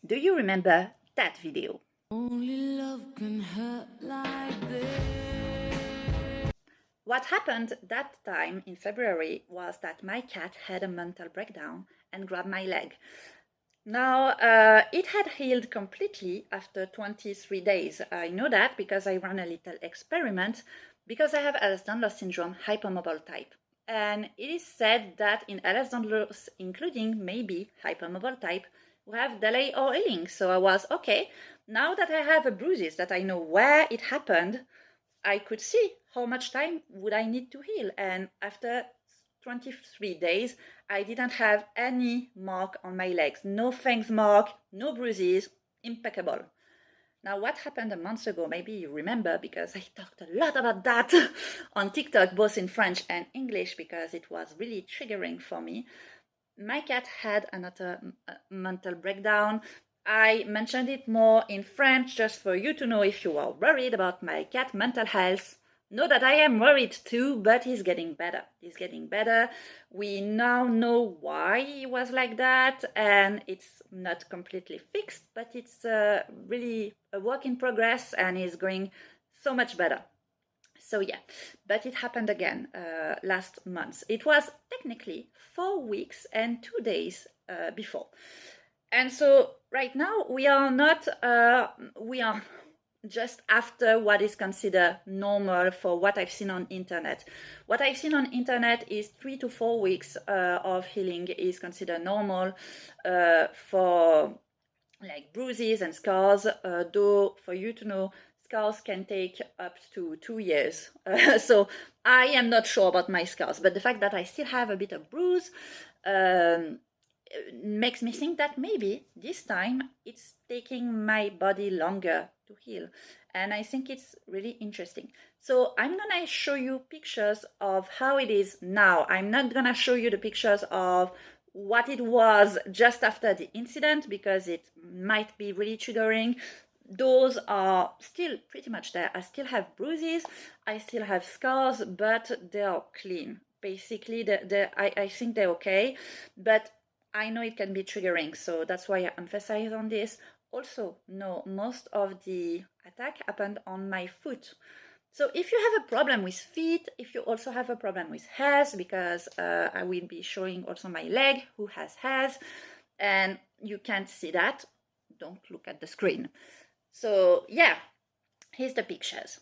Do you remember that video? Only love can hurt like this. What happened that time in February was that my cat had a mental breakdown and grabbed my leg. Now, it had healed completely after 23 days. I know that because I ran a little experiment because I have Ehlers-Danlos syndrome, hypermobile type. And it is said that in Ehlers-Danlos, including maybe hypermobile type, we have delay or healing. So I was, okay, now that I have a bruises, that I know where it happened, I could see how much time would I need to heal. And after 23 days, I didn't have any mark on my legs. No fangs mark, no bruises, impeccable. Now, what happened a month ago, maybe you remember, because I talked a lot about that on TikTok, both in French and English, because it was really triggering for me. My cat had another mental breakdown. I mentioned it more in French just for you to know if you are worried about my cat mental health. Know that I am worried too, but he's getting better. He's getting better. We now know why he was like that, and it's not completely fixed, but it's really a work in progress, and he's going so much better. So yeah, but it happened again last month. It was technically 4 weeks and 2 days before. And so right now we are not, we are just after what is considered normal for what I've seen on internet. What I've seen on internet is 3 to 4 weeks of healing is considered normal for like bruises and scars, though for you to know, scars can take up to 2 years. So I am not sure about my scars, but the fact that I still have a bit of bruise makes me think that maybe this time it's taking my body longer to heal. And I think it's really interesting. So I'm gonna show you pictures of how it is now. I'm not gonna show you the pictures of what it was just after the incident because it might be really triggering. Those are still pretty much there. I still have bruises, I still have scars, but they are clean. Basically, I think they're okay, but I know it can be triggering, so that's why I emphasize on this. Also, no, most of the attack happened on my foot. So if you have a problem with feet, if you also have a problem with hairs, because I will be showing also my leg who has hairs, and you can't see that, don't look at the screen. So yeah, here's the pictures.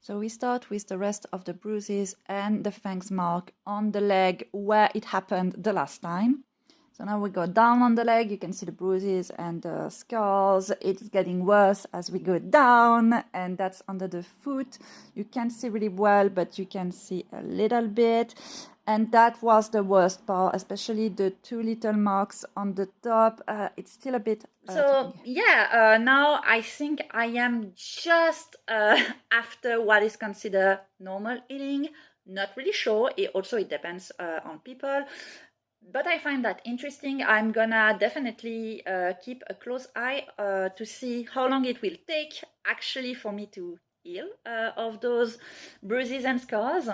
So we start with the rest of the bruises and the fangs mark on the leg where it happened the last time. So now we go down on the leg, you can see the bruises and the scars. It's getting worse as we go down, and that's under the foot. You can't see really well, but you can see a little bit. And that was the worst part, especially the 2 little marks on the top. It's still a bit... So yeah, now I think I am just after what is considered normal healing. Not really sure. It depends on people. But I find that interesting. I'm gonna definitely keep a close eye to see how long it will take actually for me to heal of those bruises and scars.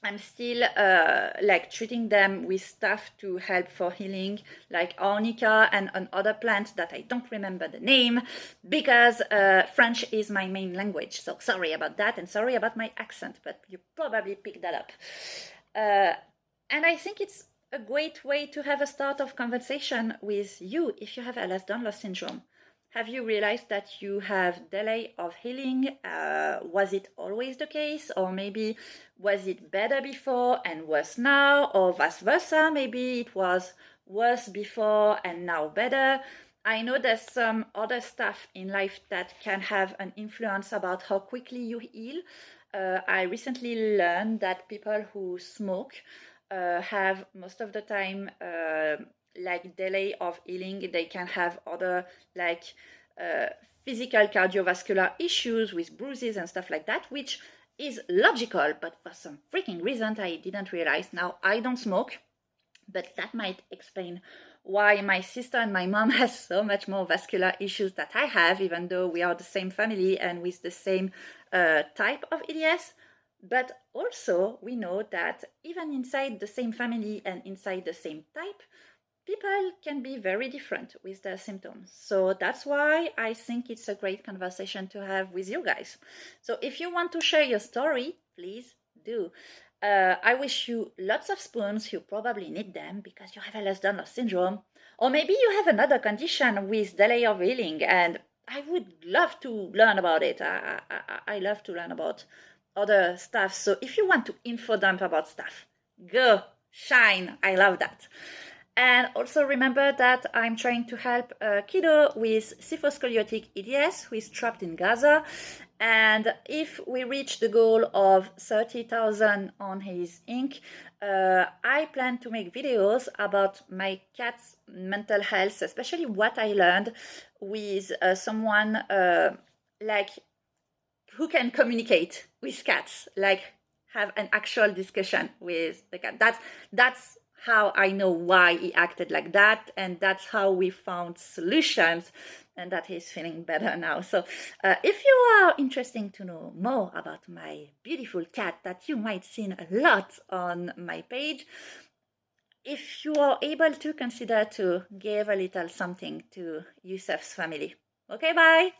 I'm still like treating them with stuff to help for healing, like arnica and another plant that I don't remember the name because French is my main language. So sorry about that and sorry about my accent, but you probably picked that up. And I think it's a great way to have a start of conversation with you if you have Ehlers-Danlos syndrome. Have you realized that you have delay of healing? Was it always the case? Or maybe was it better before and worse now? Or vice versa? Maybe it was worse before and now better. I know there's some other stuff in life that can have an influence about how quickly you heal. I recently learned that people who smoke have most of the time like delay of healing. They can have other like physical cardiovascular issues with bruises and stuff like that, which is logical, but for some freaking reason I didn't realize. Now I don't smoke, but that might explain why my sister and my mom has so much more vascular issues that I have, even though we are the same family and with the same type of EDS. But also we know that even inside the same family and inside the same type, people can be very different with their symptoms. So that's why I think it's a great conversation to have with you guys. So if you want to share your story, please do. I wish you lots of spoons. You probably need them because you have Ehlers-Danlos syndrome. Or maybe you have another condition with delay of healing, and I would love to learn about it. I love to learn about other stuff. So if you want to info dump about stuff, go shine. I love that. And also remember that I'm trying to help a kiddo with cephalosporin EDS who is trapped in Gaza. And if we reach the goal of 30,000 on his ink, I plan to make videos about my cat's mental health, especially what I learned with someone like who can communicate with cats, like have an actual discussion with the cat. That's how I know why he acted like that, and that's how we found solutions, and that he's feeling better now. So if you are interested to know more about my beautiful cat that you might see a lot on my page, if you are able to, consider to give a little something to Yusuf's family. Okay, bye.